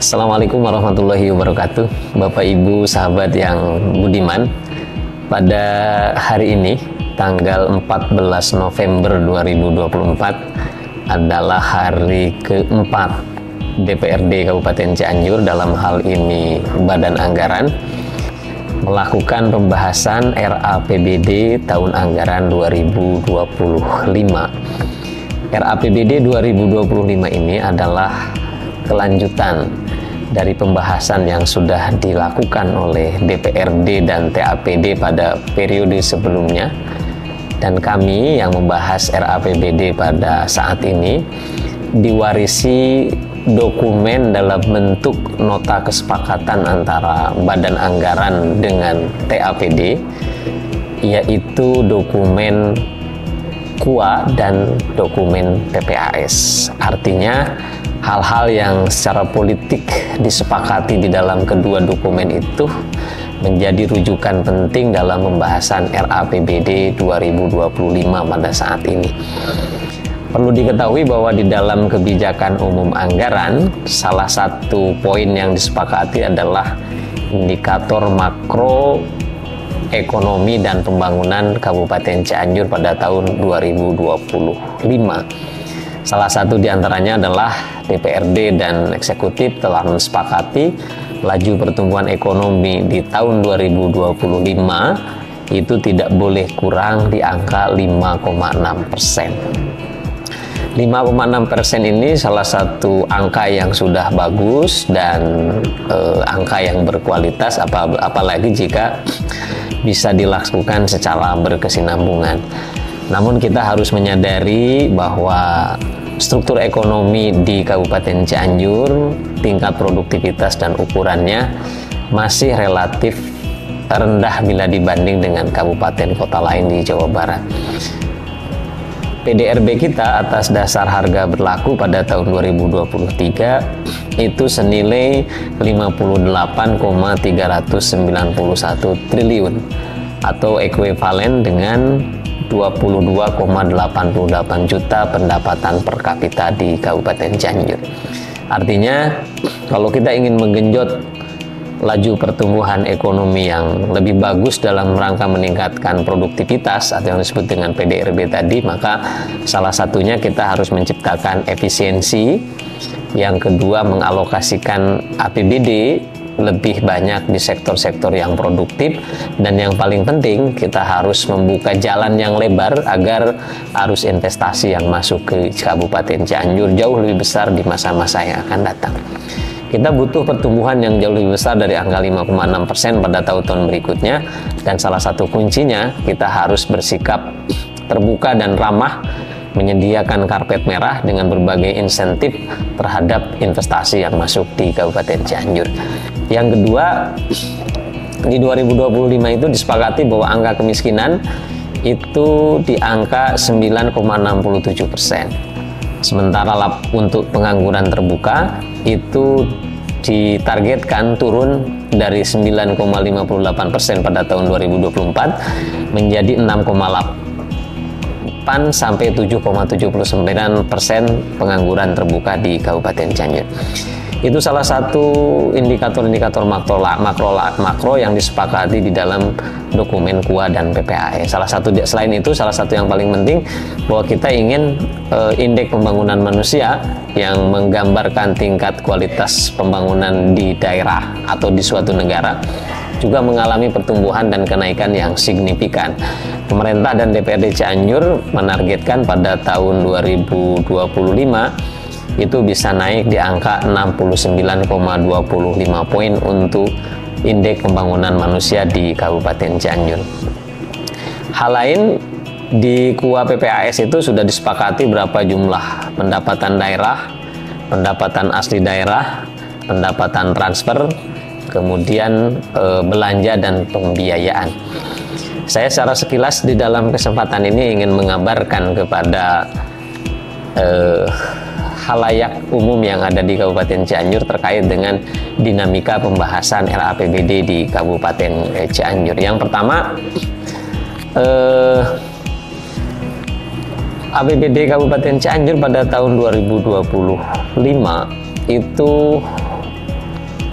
Assalamualaikum warahmatullahi wabarakatuh, Bapak Ibu sahabat yang budiman. Pada hari ini, tanggal 14 November 2024 adalah hari keempat DPRD Kabupaten Cianjur, dalam hal ini Badan Anggaran, melakukan pembahasan RAPBD tahun anggaran 2025. RAPBD 2025 ini adalah kelanjutan dari pembahasan yang sudah dilakukan oleh DPRD dan TAPD pada periode sebelumnya, dan kami yang membahas RAPBD pada saat ini diwarisi dokumen dalam bentuk nota kesepakatan antara Badan Anggaran dengan TAPD, yaitu dokumen KUA dan dokumen PPAS. Artinya hal-hal yang secara politik disepakati di dalam kedua dokumen itu menjadi rujukan penting dalam pembahasan RAPBD 2025 pada saat ini. Perlu diketahui bahwa di dalam kebijakan umum anggaran, salah satu poin yang disepakati adalah indikator makro ekonomi dan pembangunan Kabupaten Cianjur pada tahun 2025. Salah satu diantaranya adalah DPRD dan eksekutif telah mensepakati laju pertumbuhan ekonomi di tahun 2025 itu tidak boleh kurang di angka 5,6%. 5,6% ini salah satu angka yang sudah bagus dan angka yang berkualitas, apalagi jika bisa dilakukan secara berkesinambungan. Namun kita harus menyadari bahwa struktur ekonomi di Kabupaten Cianjur, tingkat produktivitas dan ukurannya masih relatif rendah bila dibanding dengan kabupaten kota lain di Jawa Barat. PDRB kita atas dasar harga berlaku pada tahun 2023 itu senilai 58,391 triliun atau ekuivalen dengan 22,88 juta pendapatan per kapita di Kabupaten Cianjur. Artinya, kalau kita ingin menggenjot laju pertumbuhan ekonomi yang lebih bagus dalam rangka meningkatkan produktivitas atau yang disebut dengan PDRB tadi, maka salah satunya kita harus menciptakan efisiensi. Yang kedua, mengalokasikan APBD lebih banyak di sektor-sektor yang produktif, dan yang paling penting kita harus membuka jalan yang lebar agar arus investasi yang masuk ke Kabupaten Cianjur jauh lebih besar di masa-masa yang akan datang. Kita butuh pertumbuhan yang jauh lebih besar dari angka 5,6% pada tahun-tahun berikutnya, dan salah satu kuncinya kita harus bersikap terbuka dan ramah, menyediakan karpet merah dengan berbagai insentif terhadap investasi yang masuk di Kabupaten Cianjur. Yang kedua, di 2025 itu disepakati bahwa angka kemiskinan itu di angka 9,67%. Sementara untuk pengangguran terbuka itu ditargetkan turun dari 9,58% pada tahun 2024 menjadi 6,8 sampai 7,79% pengangguran terbuka di Kabupaten Cianjur. Itu salah satu indikator-indikator makro yang disepakati di dalam dokumen KUA dan PPAS. Selain itu, salah satu yang paling penting bahwa kita ingin indeks pembangunan manusia yang menggambarkan tingkat kualitas pembangunan di daerah atau di suatu negara juga mengalami pertumbuhan dan kenaikan yang signifikan. Pemerintah dan DPRD Cianjur menargetkan pada tahun 2025 itu bisa naik di angka 69,25 poin untuk indeks pembangunan manusia di Kabupaten Cianjur. Hal lain, di KUA PPAS itu sudah disepakati berapa jumlah pendapatan daerah, pendapatan asli daerah, pendapatan transfer, kemudian belanja dan pembiayaan. Saya secara sekilas di dalam kesempatan ini ingin mengabarkan kepada halayak umum yang ada di Kabupaten Cianjur terkait dengan dinamika pembahasan RAPBD di Kabupaten Cianjur. Yang pertama, APBD Kabupaten Cianjur pada tahun 2025 itu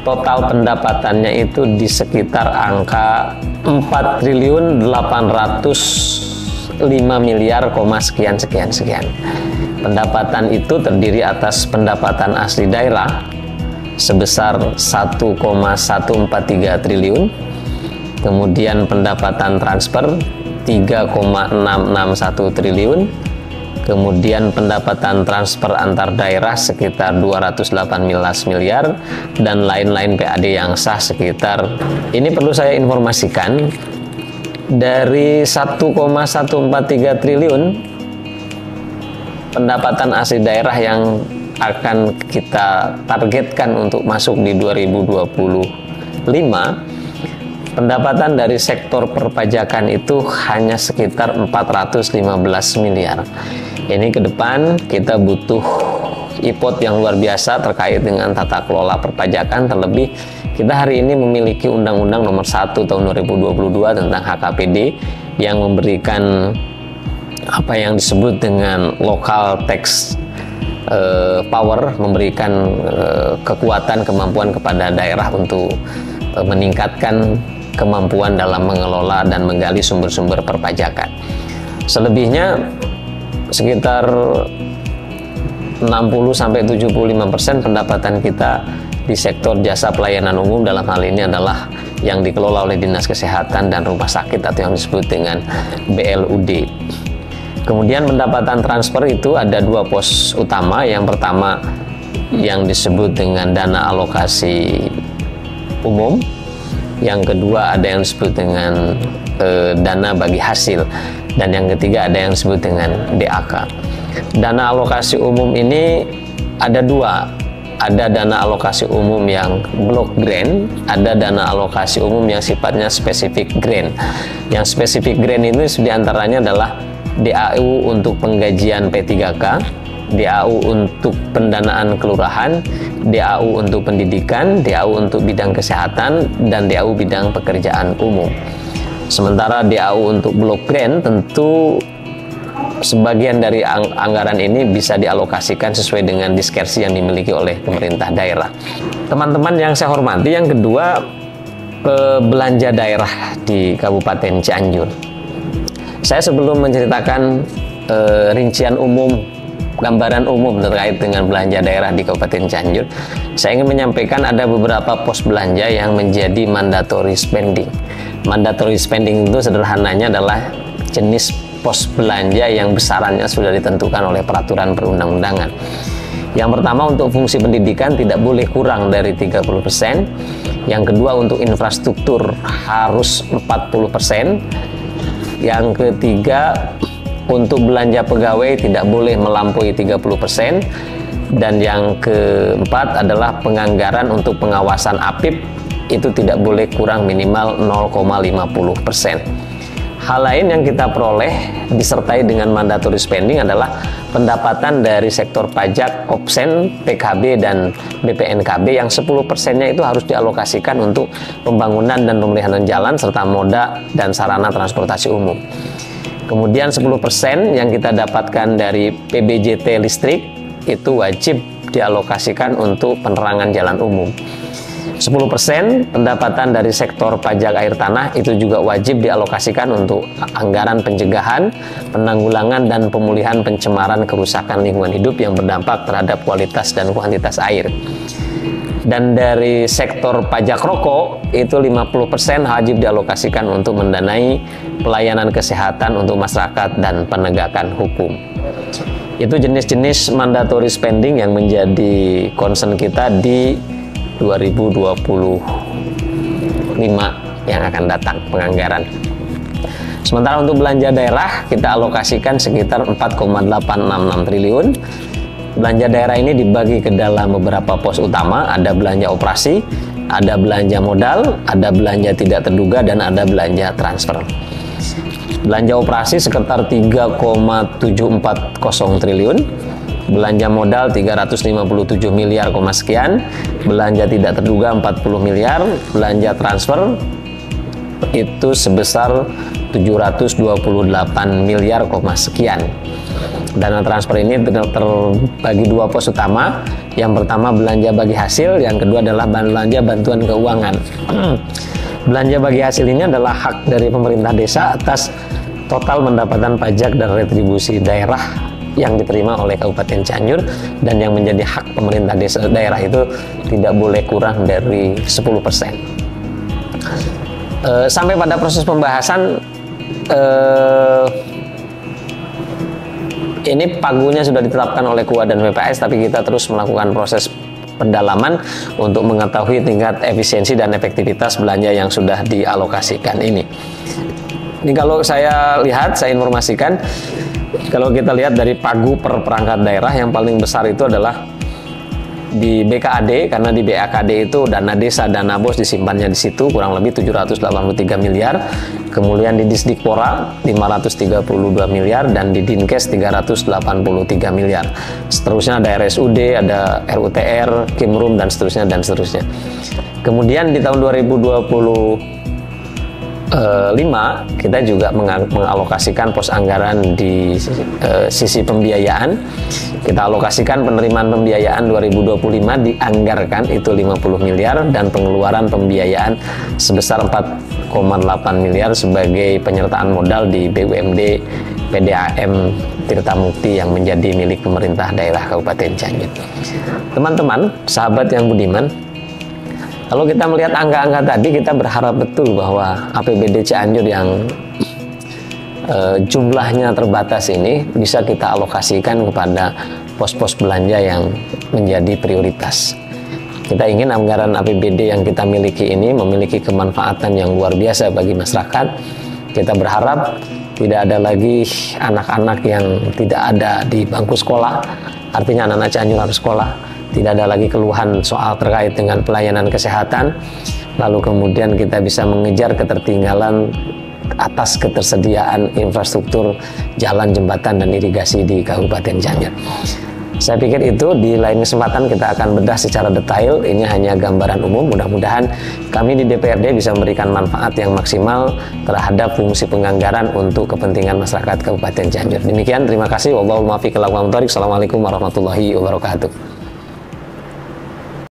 total pendapatannya itu di sekitar angka 4.805 miliar, sekian. Pendapatan itu terdiri atas pendapatan asli daerah sebesar 1,143 triliun, kemudian pendapatan transfer 3,661 triliun, kemudian pendapatan transfer antar daerah sekitar 218 miliar, dan lain-lain PAD yang sah sekitar, ini perlu saya informasikan, dari 1,143 triliun pendapatan asli daerah yang akan kita targetkan untuk masuk di 2025, pendapatan dari sektor perpajakan itu hanya sekitar 415 miliar. Ini ke depan kita butuh effort yang luar biasa terkait dengan tata kelola perpajakan, terlebih kita hari ini memiliki Undang-Undang Nomor 1 Tahun 2022 tentang HKPD yang memberikan apa yang disebut dengan local tax power, memberikan kekuatan, kemampuan kepada daerah untuk meningkatkan kemampuan dalam mengelola dan menggali sumber-sumber perpajakan. Selebihnya sekitar 60-75% pendapatan kita di sektor jasa pelayanan umum, dalam hal ini adalah yang dikelola oleh Dinas Kesehatan dan Rumah Sakit atau yang disebut dengan BLUD. Kemudian pendapatan transfer itu ada dua pos utama. Yang pertama yang disebut dengan dana alokasi umum, yang kedua ada yang disebut dengan dana bagi hasil, dan yang ketiga ada yang disebut dengan DAK. Dana alokasi umum ini ada dua, ada dana alokasi umum yang block grant, ada dana alokasi umum yang sifatnya spesifik grant. Yang spesifik grant ini diantaranya adalah DAU untuk penggajian P3K, DAU untuk pendanaan kelurahan, DAU untuk pendidikan, DAU untuk bidang kesehatan, dan DAU bidang pekerjaan umum. Sementara DAU untuk block grant tentu sebagian dari anggaran ini bisa dialokasikan sesuai dengan diskresi yang dimiliki oleh pemerintah daerah. Teman-teman yang saya hormati, yang kedua, belanja daerah di Kabupaten Cianjur. Saya sebelum menceritakan rincian umum, gambaran umum terkait dengan belanja daerah di Kabupaten Cianjur, saya ingin menyampaikan ada beberapa pos belanja yang menjadi mandatory spending. Mandatory spending itu sederhananya adalah jenis pos belanja yang besarannya sudah ditentukan oleh peraturan perundang-undangan. Yang pertama, untuk fungsi pendidikan tidak boleh kurang dari 30%. Yang kedua, untuk infrastruktur harus 40%. Yang ketiga, untuk belanja pegawai tidak boleh melampaui 30%. Dan yang keempat adalah penganggaran untuk pengawasan APIP itu tidak boleh kurang minimal 0,50%. Hal lain yang kita peroleh disertai dengan mandatory spending adalah pendapatan dari sektor pajak, Opsen, PKB, dan BPNKB yang 10%-nya itu harus dialokasikan untuk pembangunan dan pemeliharaan jalan serta moda dan sarana transportasi umum. Kemudian 10% yang kita dapatkan dari PBJT listrik itu wajib dialokasikan untuk penerangan jalan umum. 10% pendapatan dari sektor pajak air tanah itu juga wajib dialokasikan untuk anggaran pencegahan, penanggulangan, dan pemulihan pencemaran kerusakan lingkungan hidup yang berdampak terhadap kualitas dan kuantitas air. Dan dari sektor pajak rokok itu 50% wajib dialokasikan untuk mendanai pelayanan kesehatan untuk masyarakat dan penegakan hukum. Itu jenis-jenis mandatory spending yang menjadi concern kita di 2025 yang akan datang penganggaran. Sementara untuk belanja daerah kita alokasikan sekitar 4,866 triliun. Belanja daerah ini dibagi ke dalam beberapa pos utama, ada belanja operasi, ada belanja modal, ada belanja tidak terduga, dan ada belanja transfer. Belanja operasi sekitar 3,740 triliun. Belanja modal 357 miliar, sekian. Belanja tidak terduga 40 miliar. Belanja transfer itu sebesar 728 miliar sekian. Dana transfer ini terbagi dua pos utama. Yang pertama belanja bagi hasil, yang kedua adalah belanja bantuan keuangan. Belanja bagi hasil ini adalah hak dari pemerintah desa atas total pendapatan pajak dan retribusi daerah yang diterima oleh Kabupaten Cianjur, dan yang menjadi hak pemerintah desa daerah itu tidak boleh kurang dari 10%. Sampai pada proses pembahasan ini pagunya sudah ditetapkan oleh KUA dan PPAS, tapi kita terus melakukan proses pendalaman untuk mengetahui tingkat efisiensi dan efektivitas belanja yang sudah dialokasikan ini. Ini kalau saya lihat, saya informasikan, kalau kita lihat dari pagu per perangkat daerah, yang paling besar itu adalah di BKAD, karena di BAKD itu dana desa, dana bos disimpannya di situ kurang lebih 783 miliar. Kemudian di Disdikpora 532 miliar dan di Dinkes 383 miliar. Seterusnya ada RSUD, ada RUTR, Kimrum dan seterusnya dan seterusnya. Kemudian di tahun 2025 kita juga mengalokasikan pos anggaran di sisi pembiayaan. Kita alokasikan penerimaan pembiayaan 2025 dianggarkan itu 50 miliar dan pengeluaran pembiayaan sebesar 4,8 miliar sebagai penyertaan modal di BUMD PDAM Tirta Mukti yang menjadi milik pemerintah daerah Kabupaten Cianjur. Teman-teman, sahabat yang budiman, kalau kita melihat angka-angka tadi, kita berharap betul bahwa APBD Cianjur yang jumlahnya terbatas ini bisa kita alokasikan kepada pos-pos belanja yang menjadi prioritas. Kita ingin anggaran APBD yang kita miliki ini memiliki kemanfaatan yang luar biasa bagi masyarakat. Kita berharap tidak ada lagi anak-anak yang tidak ada di bangku sekolah, artinya anak-anak Cianjur harus sekolah. Tidak ada lagi keluhan soal terkait dengan pelayanan kesehatan. Lalu kemudian kita bisa mengejar ketertinggalan atas ketersediaan infrastruktur jalan, jembatan, dan irigasi di Kabupaten Cianjur. Saya pikir itu di lain kesempatan kita akan bedah secara detail. Ini hanya gambaran umum. Mudah-mudahan kami di DPRD bisa memberikan manfaat yang maksimal terhadap fungsi penganggaran untuk kepentingan masyarakat Kabupaten Cianjur. Demikian, terima kasih. Wallahul muwaffiq ila aqwamit thoriq. Assalamualaikum warahmatullahi wabarakatuh.